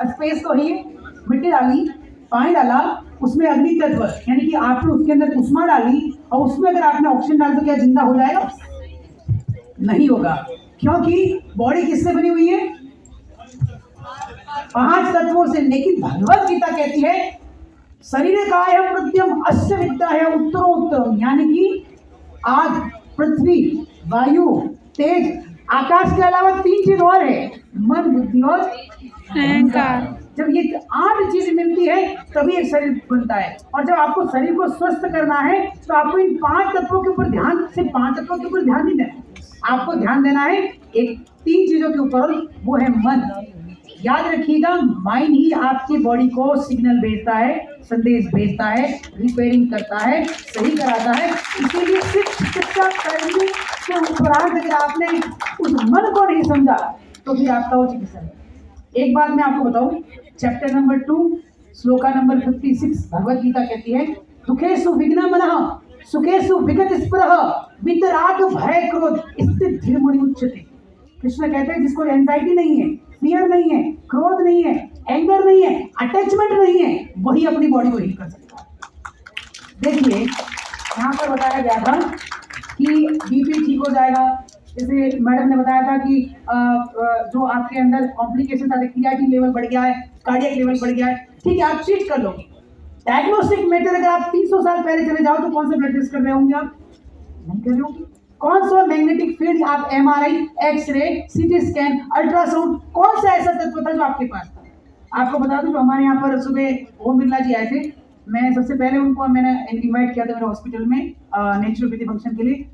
Space को ही मिट्टी डाली, पानी डाला, उसमें अग्नि तत्व यानी कि आपने उसके अंदर उष्मा डाली और उसमें अगर आपने ऑक्सीजन डाल तो क्या जिंदा हो जाएगा? नहीं होगा, क्योंकि बॉडी किससे बनी हुई है? 5 तत्वों से। लेकिन भगवत गीता कहती है शरीर कायम प्रत्यम अस्य विद्या है उत्तरोत्तरम, यानी कि आग, पृथ्वी, वायु, तेज, आकाश के अलावा 3 चीज और है, मन, बुद्धि और अहंकार। जब ये 8 चीज मिलती है तभी एक शरीर बनता है। और जब आपको शरीर को स्वस्थ करना है तो आपको इन 5 तत्वों के ऊपर ध्यान, सिर्फ 5 तत्वों के ऊपर ध्यान नहीं देना, आपको ध्यान देना है एक 3 चीजों के ऊपर, वो है मन। याद रखिएगा, माइंड ही आपकी बॉडी को सिग्नल भेजता है, संदेश भेजता है, रिपेयरिंग करता है, सही कराता है। इसीलिए सिर्फ चिकित्सा करने के उपरांत अगर आपने उस मन को नहीं समझा तो फिर आपका वो चिकित्सा है। एक बात मैं आपको बताऊं, chapter number 2 shloka number 56 Bhagavad Gita कहती है दुखेषु विघ्न मनः सुखेषु विगत स्पृह वितराग भय क्रोध स्थित धीर मुनि उच्यते। कृष्ण कहते हैं जिसको एंजाइटी नहीं है, फियर नहीं है, क्रोध नहीं है, एंगर नहीं है, अटैचमेंट नहीं है, वही अपनी बॉडी को हील कर सकता है। देखिए यहाँ पर बताया गया था कि बीपी ठीक हो जाएगा, जैसे मैडम ने बताया था कि जो आपके अंदर कॉम्प्लिकेशन था, क्रिएटिनिन लेवल बढ़ गया है, कार्डियक लेवल बढ़ गया है, ठीक है आप ट्रीट कर लोगे। डायग्नोस्टिक मेथड अगर आप 300 साल पहले चले जाओ तो कौन सा ब्लड टेस्ट कर रहे होंगे आप? नहीं कर रहे होंगे। कौन सा मैग्नेटिक फील्ड, आप MRI, x ray, CT scan, ultrasound, कौन सा ऐसा तत्व था जो आपके पास था? आपको बता दूं, जो हमारे यहाँ पर सुबह ओम बिरला जी आए थे, मैं सबसे पहले उनको मैंने इन्वाइट किया था मेरे हॉस्पिटल में नेचुरोपैथी फंक्शन के लिए।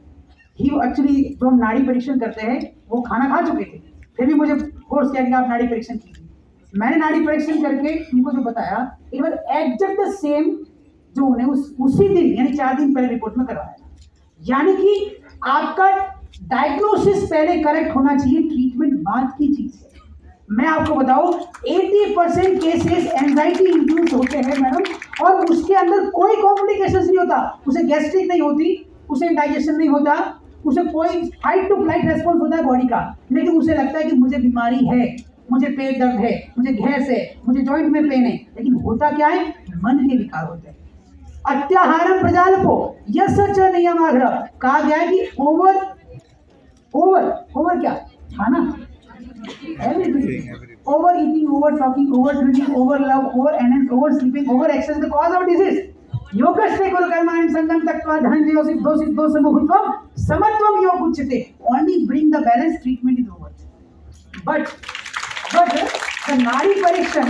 ही एक्चुअली जो हम नाड़ी परीक्षण करते हैं वो खाना खा चुके थे, फिर भी मुझे फोर्स किया कि आप नाड़ी परीक्षण कीजिए। मैंने नाड़ी परीक्षण करके उनको जो बताया it was exact the same जो उन्हें उसी दिन यानी 4 दिन पहले रिपोर्ट में करवाया था। यानी कि आपका डायग्नोसिस पहले करेक्ट होना चाहिए, ट्रीटमेंट बाद की चीज है। मैं आपको बताऊं 80% केसेस एंजाइटी इंड्यूस होते हैं मैडम, और उसके अंदर कोई कॉम्प्लिकेशन नहीं होता, उसे गैस्ट्रिक नहीं होती, उसे डाइजेशन नहीं होता, उसे कोई फाइट टू फ्लाइट रेस्पॉन्स होता है बॉडी का, लेकिन उसे लगता है कि मुझे बीमारी है, मुझे पेट दर्द है, मुझे गैस है, मुझे जॉइंट में पेन है, लेकिन होता क्या है? मन के विकार होते हैं। अत्याहारम प्रजाल्पो यस च नियमाग्रह, कहा गया है कि ओवर क्या खाना, everything, over eating, over talking, over drinking, over love, over energy, over sleeping, over exercise the cause of disease. योगस्ते कुल कर्माणि संगम त्यक्त्वा धनंजयो सिद्धो समूहत्वम समत्वम योग उच्यते। Only bring the balance, treatment is over. But the नाड़ी परीक्षण,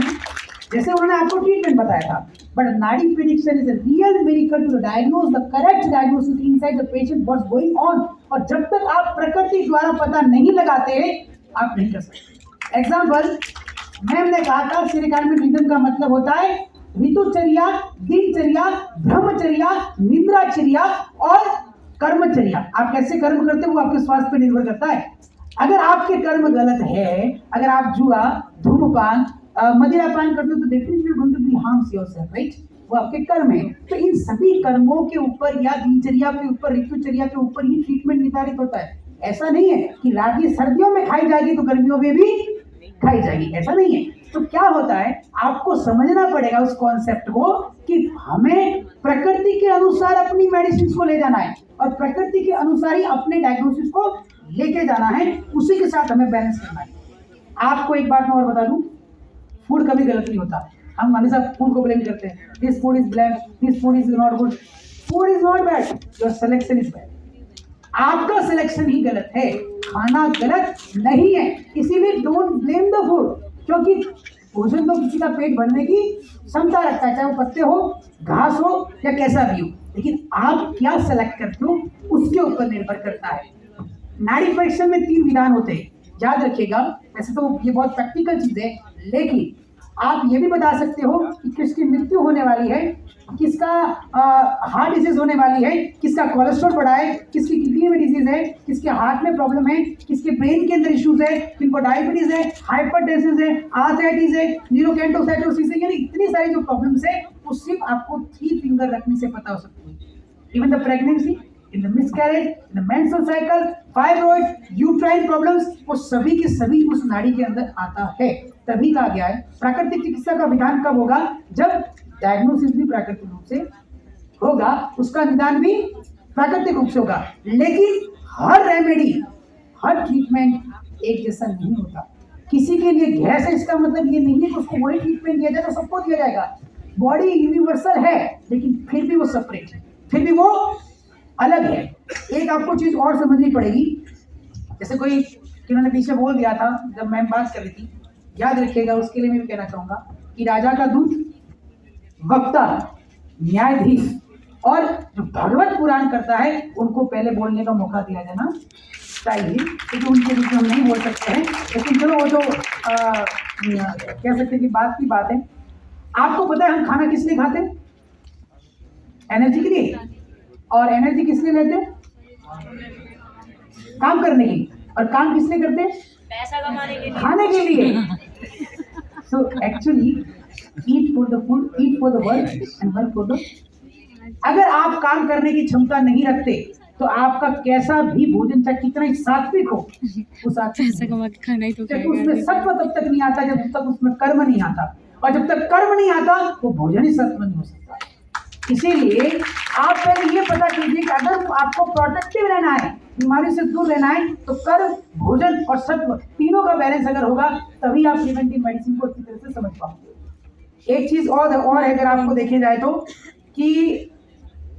जैसे उन्होंने आपको ट्रीटमेंट बताया था, बट नाड़ी prediction is a real miracle to diagnose the correct diagnosis inside the patient what's going on। और जब तक आप प्रकृति द्वारा पता नहीं लगाते आप नहीं कर सकते। एग्जाम्पल, मैम ने कहा था सीरिकार्मिक रिदम का मतलब होता है ऋतुचर्या, दिनचर्या, ब्रह्मचर्या, निद्राचर्या और कर्मचर्या। आप कैसे कर्म करते हो वो आपके स्वास्थ्य पर निर्भर करता है। अगर आपके कर्म गलत है, अगर आप जुआ, धूमपान, मदिरापान करते हो तो definitely going to be harms yourself, right? वो आपके कर्म है। तो इन सभी कर्मों के ऊपर या दिनचर्या के ऊपर, ऋतुचर्या के ऊपर ही ट्रीटमेंट निर्धारित होता है। ऐसा नहीं है कि रागी सर्दियों में खाई जाएगी तो गर्मियों में भी खाई जाएगी, ऐसा नहीं है। तो क्या होता है, आपको समझना पड़ेगा उस कॉन्सेप्ट को कि हमें प्रकृति के अनुसार अपनी मेडिसिन को ले जाना है और प्रकृति के अनुसार ही अपने डायग्नोसिस को लेके जाना है, उसी के साथ हमें बैलेंस करना है। आपको एक बात मैं और बता दूं, फूड कभी गलत नहीं होता। हम हमेशा फूड को ब्लेम करते हैं, this food is black, this food is not good. Food is not bad, your selection is bad. आपका सिलेक्शन ही गलत है, खाना गलत नहीं है। इसीलिए डोंट ब्लेम द फूड, क्योंकि भोजन तो किसी का पेट भरने की क्षमता रखता है, चाहे वो पत्ते हो, घास हो या कैसा भी हो, लेकिन आप क्या सेलेक्ट करते हो उसके ऊपर निर्भर करता है। नाड़ी परीक्षण में 3 विधान होते हैं, याद रखिएगा। वैसे तो ये बहुत प्रैक्टिकल चीज है, लेकिन आप ये भी बता सकते हो कि किसकी मृत्यु होने वाली है, किसका हार्ट डिजीज होने वाली है, किसका कोलेस्ट्रॉल बढ़ा है, किसकी किडनी में डिजीज है, किसके हार्ट में प्रॉब्लम है, किसके ब्रेन के अंदर इश्यूज है, किनको डायबिटीज है, हाइपरटेंशन है, आर्थराइटिस है, न्यूरोकेंटोसाइटोसिस है, यानी इतनी सारी जो प्रॉब्लम्स है वो सिर्फ आपको 3 फिंगर रखने से पता हो सकती है। Even the pregnancy, in the miscarriage, in the menstrual cycle, fibroid, uterine problems, वो सभी के सभी उस नाड़ी के अंदर आता है। तभी कहा गया है प्राकृतिक चिकित्सा का विधान कब होगा? जब डायग्नोसिस भी प्राकृतिक रूप से होगा, उसका निदान भी प्राकृतिक रूप से होगा। लेकिन हर रेमेडी, हर ट्रीटमेंट एक जैसा नहीं होता। किसी के लिए गैस है, इसका मतलब ये नहीं है कि उसको वही ट्रीटमेंट दिया जाए तो सबको दिया जाएगा। बॉडी यूनिवर्सल है, लेकिन फिर भी वो सेपरेट है, फिर भी वो अलग है। एक आपको चीज और समझनी पड़ेगी, जैसे कोई किन्होंने पीछे बोल दिया था जब मैम बात कर रही थी, याद रखिएगा, उसके लिए मैं भी कहना चाहूंगा कि राजा का दूत, वक्ता, न्यायाधीश और जो भगवत पुराण करता है उनको पहले बोलने का मौका दिया जाना चाहिए, क्योंकि उनके बीच में हम नहीं बोल सकते हैं। लेकिन चलो वो तो कह सकते हैं कि बात की बात है। आपको पता है हम खाना किस लिए खाते हैं? एनर्जी के लिए। और एनर्जी किस लिए लेते हैं? काम करने के लिए। और काम किस लिए करते हैं? पैसा कमाने के लिए, खाने के लिए। So actually eat for the food, eat for the work and work for the. अगर आप काम करने की क्षमता नहीं रखते तो आपका कैसा भी भोजन, चाहे कितना ही सात्विक हो, उस पैसा कमा के खाना ही तो जब उसमें सत्व तब तक नहीं आता जब तक उसमें कर्म नहीं आता, और जब तक कर्म नहीं आता वो भोजन ही सत्व नहीं हो सकता। इसीलिए आप पहले ये पता कीजिए कि अगर आपको प्रोटेक्टिव रहना है, बीमारी से दूर रहना है, तो कर्म, भोजन और सत्व तीनों का बैलेंस अगर होगा तभी आप प्रिवेंटिव मेडिसिन को अच्छी तरह से समझ पाओगे। एक चीज और अगर आपको देखे जाए तो कि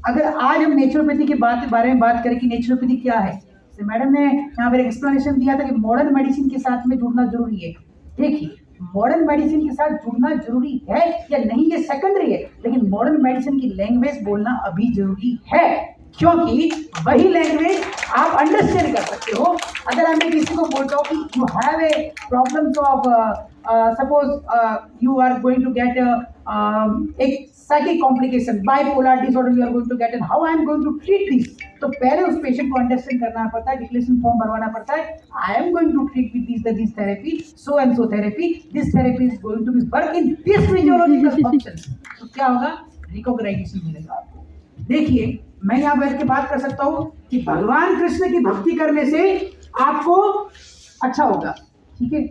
अगर आज हम नेचुरोपैथी के बारे में बात करें कि नेचुरोपैथी क्या है, तो मैडम ने यहाँ पर एक्सप्लेनेशन दिया था कि मॉडर्न मेडिसिन के साथ में जुड़ना जरूरी है। देखिए, मॉडर्न मेडिसिन के साथ जुड़ना जरूरी है या नहीं ये सेकेंडरी है, लेकिन मॉडर्न मेडिसिन की लैंग्वेज बोलना अभी जरूरी है, क्योंकि वही लैंग्वेज आप अंडरस्टैंड कर सकते हो। अगर मैं किसी को बोलता हूँ कि you have a problems of suppose you are going to get एक psychic complication, bipolar disorder you are going to get, and how I am going to treat this, तो पहले उस पेशेंट को अंडरस्टैंड करना पड़ता है, डिक्लेरेशन फॉर्म भरवाना पड़ता है। I am going to treat with this therapy, so and so therapy, this therapy is going to be work in this physiological functions. तो क्या होगा? रिकॉग्नाइजेशन मिलेगा आपको। देखिए, मैं यहाँ बैठ के बात कर सकता हूँ कि भगवान कृष्ण की भक्ति करने से आपको अच्छा होगा, ठीक है,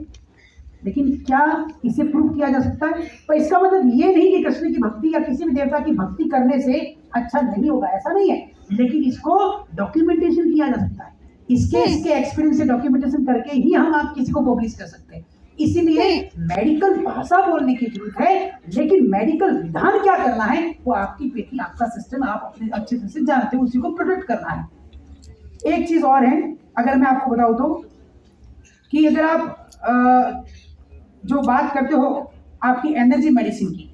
लेकिन क्या इसे प्रूव किया जा सकता है? पर इसका मतलब ये नहीं कि कृष्ण की भक्ति या किसी भी देवता की भक्ति करने से अच्छा नहीं होगा, ऐसा नहीं है, लेकिन इसको डॉक्यूमेंटेशन किया जा सकता है। इसके एक्सपीरियंस से डॉक्यूमेंटेशन करके ही हम आप किसी को पब्लिश कर सकते हैं। इसीलिए मेडिकल भाषा बोलने की जरूरत है, लेकिन मेडिकल विधान क्या करना है वो आपकी पेटी, आपका सिस्टम, आप अपने अच्छे से जानते हो, उसी को प्रोटेक्ट करना है। एक चीज और है, अगर मैं आपको बताऊं तो कि अगर आप जो बात करते हो आपकी एनर्जी मेडिसिन की,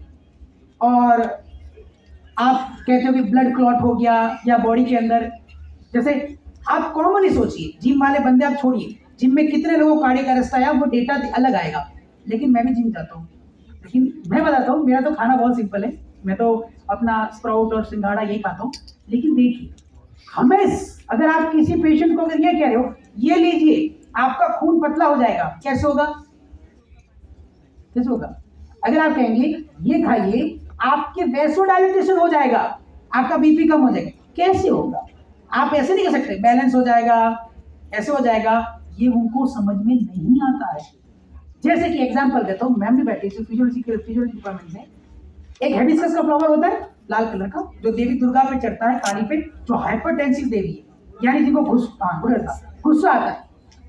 और आप कहते हो कि ब्लड क्लॉट हो गया या बॉडी के अंदर, जैसे आप कॉमनली सोचिए, जिम वाले बंदे आप छोड़िए, जिम में कितने लोगों को कार्डियक अरेस्ट आया, वो डेटा अलग आएगा। लेकिन मैं भी जिम जाता हूँ, लेकिन मैं बताता हूँ, मेरा तो खाना बहुत सिंपल है, मैं तो अपना स्प्राउट और सिंघाड़ा यही खाता हूँ। लेकिन देखिए, हमें अगर आप किसी पेशेंट को अगर ये कह रहे हो ये लीजिए आपका खून पतला हो जाएगा, कैसे होगा? कैसे होगा? अगर आप कहेंगे ये खाइए आपके वैसोडाइलेटेशन हो जाएगा, आपका बीपी कम हो जाएगा, कैसे होगा? आप ऐसे नहीं कह सकते बैलेंस हो जाएगा, ऐसे हो जाएगा, ये उनको समझ में नहीं आता है। जैसे कि एग्जांपल देता हूँ, मैम भी बैठी थी फिजियोलॉजी डिपार्टमेंट में, एक हिबिस्कस का फ्लावर होता है लाल कलर का, जो देवी दुर्गा पे चढ़ता है, काली पे, जो हाइपरटेंसिव देवी है, यानी जिनको गुस्सा आता है,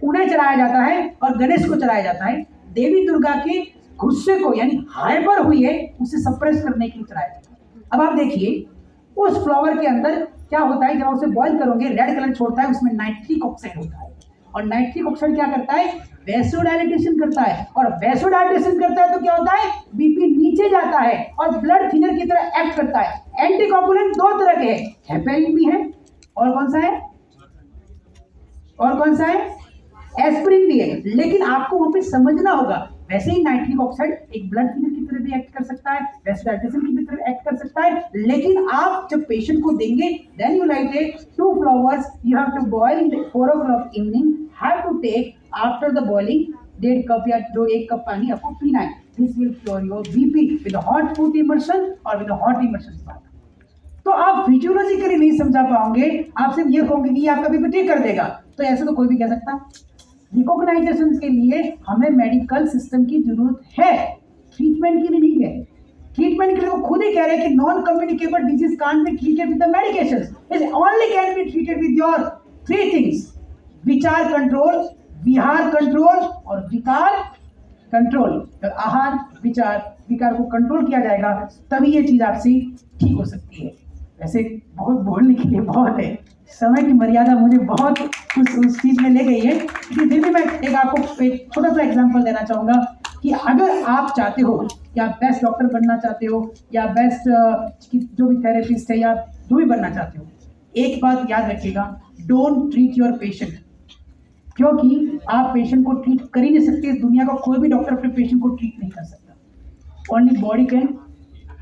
उन्हें चढ़ाया जाता है और गणेश को चढ़ाया जाता है। देवी दुर्गा के गुस्से को, यानी हाइपर हुई है, उसे सप्रेस करने के लिए चढ़ाया जाता है। अब आप देखिए उस फ्लावर के अंदर क्या होता है, जब उसे बॉइल करोगे रेड कलर छोड़ता है, उसमें नाइट्रिक ऑक्साइड होता है, और नाइट्रिक ऑक्साइड क्या करता है? वैसोडाइलेटेशन करता है, और वैसोडाइलेटेशन करता है तो क्या होता है? बीपी नीचे जाता है और ब्लड थिनर की तरह एक्ट करता है। एंटीकोगुलेंट दो तरह के हैं, हेपेरिन भी है, और कौन सा है? और कौन सा है? एस्पिरिन भी है। लेकिन आपको वहां पे समझना होगा, वैसे ही नाइट्रिक ऑक्साइड एक ब्लड थिनर की तरह भी एक्ट कर सकता है, वैसोडाइलेशन की तरह एक्ट कर सकता है, लेकिन आप जब पेशेंट को देंगे, then you like a 2 flowers you have to boil in 4 o'clock evening, have to take after the boiling 1.5 cup या जो 1 कप पानी आपको पीना है। This will cure your BP with hot food immersion और विद हॉट इमर्शन बाथ। तो आप physiologically नहीं समझा पाओगे, आप सिर्फ ये कहोगे कि ये आपका बीपी ठीक कर देगा, तो ऐसे तो कोई भी कह सकता। रिकॉग्नाइजेशन के लिए हमें मेडिकल सिस्टम की जरूरत है, ट्रीटमेंट के लिए नहीं है। ट्रीटमेंट के लिए वो खुद ही कह रहे हैं कि non communicable disease can't be treated with the medications, it only can be treated with your three things, विचार कंट्रोल, विहार कंट्रोल और विकार कंट्रोल। आहार विचार विकार को कंट्रोल किया जाएगा तभी ये चीज आपसे ठीक हो सकती है। वैसे बहुत बोलने के लिए बहुत है, समय की मर्यादा मुझे बहुत उस चीज में ले गई है, लेकिन फिर भी मैं एक आपको एक छोटा सा एग्जांपल देना चाहूँगा कि अगर आप चाहते हो कि आप बेस्ट डॉक्टर बनना चाहते हो या बेस्ट जो भी थेरेपिस्ट है या जो भी बनना चाहते हो, एक बात याद रखिएगा, डोंट ट्रीट योर पेशेंट, क्योंकि आप पेशेंट को ट्रीट कर ही नहीं सकते। इस दुनिया का कोई भी डॉक्टर अपने पेशेंट को ट्रीट नहीं कर सकता, only body can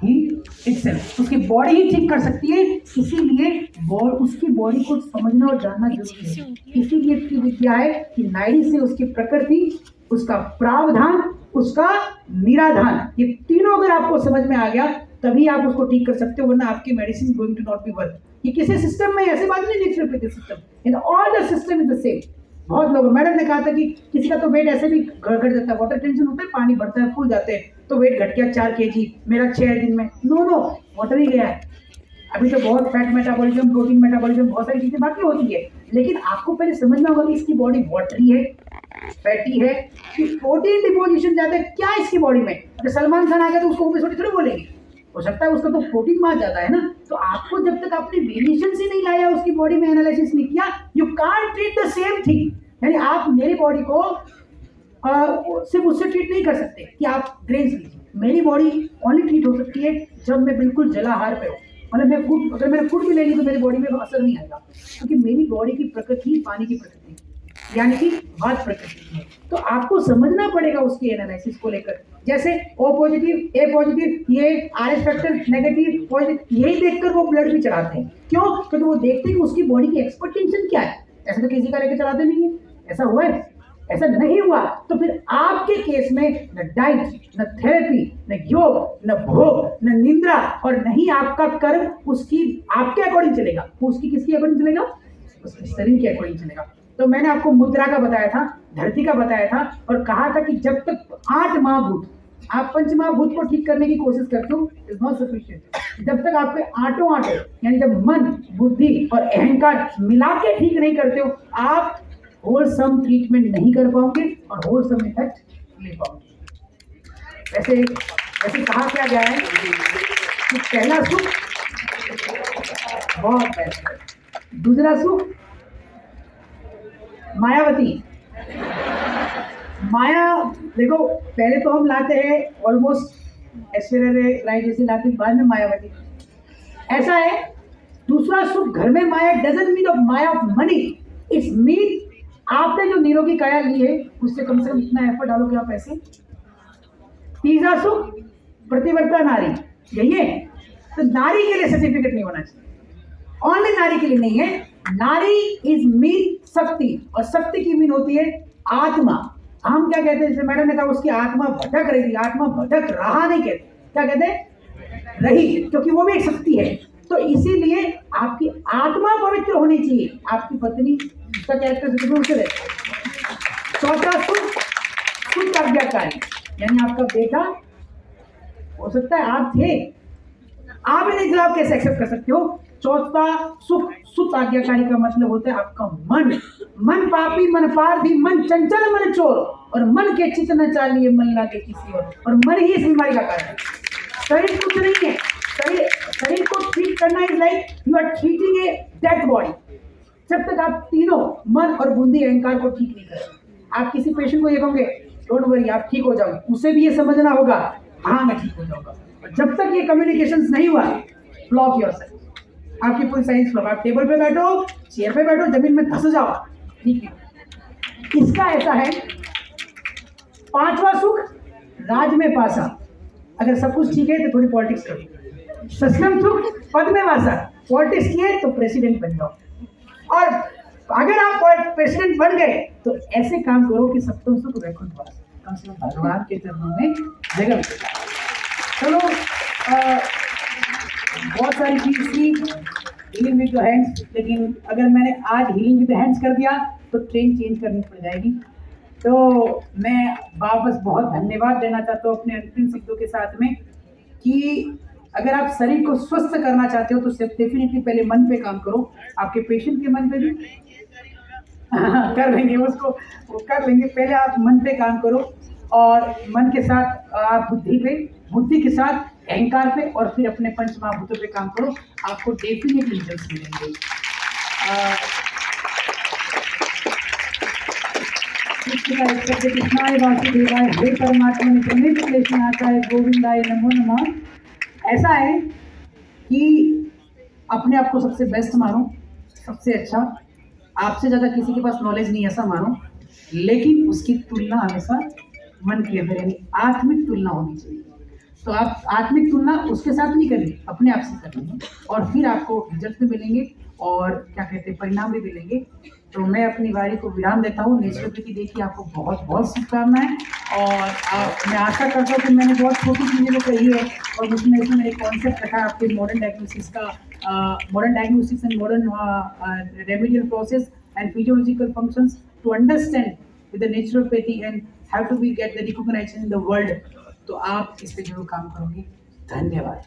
heal itself, उसकी बॉडी ही ठीक कर सकती है। इसीलिए उसकी बॉडी को समझना और जानना जरूरी है। इसीलिए इसकी विद्या है कि नाड़ी से उसकी प्रकृति, उसका प्रावधान, उसका निराधान, ये तीनों अगर आपको समझ में आ गया तभी आप उसको ठीक कर सकते हो, वरना आपकी medicine going to not be work. ये किसी सिस्टम में ऐसी बात नहीं, system in all the system is the same. बहुत लोग, मैडम ने कहा था कि किसी का तो वेट ऐसे भी घट जाता है, वाटर टेंशन होता है, पानी बढ़ता है, फूल जाते हैं, तो वेट घट गया 4 kg, मेरा 6 दिन में। नो वाटर ही गया है। अभी तो बहुत फैट मेटाबॉलिज्म, प्रोटीन मेटाबॉलिज्म, बहुत सारी चीजें बाकी होती है, लेकिन आपको पहले समझना होगा कि इसकी बॉडी वाटरी है, फैटी है, कि प्रोटीन डिपोजिशन ज्यादा है क्या इसकी बॉडी में। अगर सलमान खान आ गया तो उसको ओबेसिटी थोड़ी बोलेंगे, हो सकता है उसका तो प्रोटीन मास ज्यादा है ना। तो आपको जब तक आपने वेरिएशन ही नहीं लाया, उसकी बॉडी में एनालिसिस नहीं किया, you can't treat the same thing. यानी आप मेरी बॉडी को सिर्फ उससे ट्रीट नहीं कर सकते कि आप ग्रेन्स लीजिए। मेरी बॉडी ओनली ट्रीट हो सकती है जब मैं बिल्कुल जलाहार पे हूँ, मतलब मैं फूड, अगर मैंने फूड भी ले ली तो मेरी बॉडी में असर नहीं आएगा, क्योंकि मेरी बॉडी की प्रकृति पानी की प्रकृति यानी कि वात प्रकृति है। तो आपको समझना पड़ेगा उसकी एनालिसिस को लेकर। जैसे ओ पॉजिटिव, ए पॉजिटिव, ये आरएस फैक्टर नेगेटिव, पॉजिटिव, यही देखकर वो ब्लड भी चढ़ाते हैं। क्यों? क्योंकि वो देखते हैं कि उसकी बॉडी की एक्सपेक्टेशन क्या है। ऐसा तो किसी का लेकर चढ़ाते नहीं है। ऐसा हुआ है? ऐसा नहीं हुआ तो फिर आपके केस में न डाइट, न थेरेपी, न योग, न भोग, न निंद्रा और नहीं आपका कर्म उसकी आपके अकॉर्डिंग चलेगा। वो उसकी किसके अकॉर्डिंग चलेगा? उसके शरीर के अकॉर्डिंग चलेगा। तो मैंने आपको मुद्रा का बताया था, धरती का बताया था और कहा था कि जब तक 8 महाभूत, आप पंचमहाभूत को ठीक करने की कोशिश करते हो, इज नॉट सफिशिएंट। जब तक आपके आठों यानी जब मन, बुद्धि और अहंकार मिला के ठीक नहीं करते हो, आप होलसम ट्रीटमेंट नहीं कर पाओगे और होलसम इफेक्ट ले पाओगे। वैसे कहा क्या गया है कि पहला सुख बहुत बेस्ट है, दूसरा सुख मायावती। माया देखो, पहले तो हम लाते हैं ऑलमोस्ट ऐश्वर्या राय जैसे लाते हैं, बाद में मायावती। ऐसा है, दूसरा सुख घर में माया डजंट मीन ऑफ माया ऑफ मनी, इट्स मीन आपने जो निरोगी काया ली है उससे कम से कम इतना एफर्ट डालोगे आप ऐसे। तीसरा सुख प्रतिवर्ता नारी, यही है। तो नारी के लिए सर्टिफिकेट नहीं होना चाहिए, ओनली नारी के लिए नहीं है। नारी इज मीन शक्ति, और शक्ति की मीन होती है आत्मा। हम क्या कहते हैं, जैसे मैडम ने कहा उसकी आत्मा भटक रही थी, आत्मा भटक रहा नहीं कहते, क्या कहते हैं? रही, क्योंकि वो भी एक शक्ति है। तो इसीलिए आपकी आत्मा पवित्र होनी चाहिए। आपकी पत्नी का कैरेक्टर उसे रहता। चौथा सुख आज्ञाकारी, यानी आपका बेटा हो सकता है आप थे, आप ही नहीं, आप कैसे एक्सेप्ट कर सकते हो? चौथा सुख आज्ञाकारी का मतलब होता है आपका मन पापी, मन पारधी, मन चंचल, मन चोर, और मन के चित न चालिए, मन लागे किसी और मन ही इस बीमारी का कारण है। शरीर कुछ नहीं है। शरीर को ठीक करना is like you are treating a dead body. जब तक आप तीनों मन और बुद्धि अहंकार को ठीक नहीं करें, आप किसी पेशेंट को ये कहोगे डोंट वरी आप ठीक हो जाओगे, उसे भी ये समझना होगा हाँ मैं ठीक हो जाऊंगा। जब तक ये कम्युनिकेशन नहीं हुआ, ब्लॉक योरसेल्फ, आपकी पूरी साइंस फ्लॉप। आप टेबल पे बैठो, चेयर पे बैठो, जमीन में धस जाओ, ठीक है। इसका ऐसा है। पांचवा सुख राज में पासा, अगर सब कुछ ठीक है तो थोड़ी पॉलिटिक्स करो। सष्टम सुख पद में वासा, पॉलिटिक्स किए तो प्रेसिडेंट बन जाओ, और अगर आप प्रेसिडेंट बन गए तो ऐसे काम करो कि सप्तम सुख वैकुंठ वास, कम से कम भगवान के चरणों में जगह मिले। चलो बहुत सारी चीज थी हीलिंग विद द हैंड्स, लेकिन अगर मैंने आज हीलिंग विद द हैंड्स कर दिया तो ट्रेन चेंज करनी पड़ जाएगी। तो मैं वापस बहुत धन्यवाद देना चाहता हूँ अपने अंतिम शब्दों के साथ में कि अगर आप शरीर को स्वस्थ करना चाहते हो तो सिर्फ डेफिनेटली पहले मन पे काम करो, आपके पेशेंट के मन पे भी कर लेंगे उसको, वो कर लेंगे। पहले आप मन पे काम करो और मन के साथ आप बुद्धि पे, बुद्धि के साथ अहंकार पे और फिर अपने पंच महाभूतों पे काम करो, आपको डेफिनेटली रिजल्ट मिलेंगे। कृष्णाय वासुदेवाय हे परमात्मा ने प्रणीत क्लेशनाशाय गोविंदाय नमो नमः। ऐसा है कि अपने आप को सबसे बेस्ट मानो, सबसे अच्छा, आपसे ज़्यादा किसी के पास नॉलेज नहीं ऐसा मानो, लेकिन उसकी तुलना हमेशा मन के अंदर यानी आत्मिक तुलना होनी चाहिए। तो आप आत्मिक तुलना उसके साथ नहीं करनी, अपने आप से करनी है और फिर आपको रिजल्ट भी मिलेंगे और क्या कहते हैं परिणाम भी मिलेंगे। तो मैं अपनी वारी को विराम देता हूँ। नेचुरोपैथी देखिए आपको बहुत बहुत शुभकामनाएं और मैं आशा करता हूँ कि मैंने बहुत छोटी चीज़ें जो कही है और उसमें इसमें मैंने कॉन्सेप्ट रखा आपके मॉडर्न डायग्नोसिस का, modern diagnosis and modern remedial process and physiological functions to understand with the naturopathy and how to be get the recognition in the world। तो आप इस पे जरूर काम करोगे। धन्यवाद।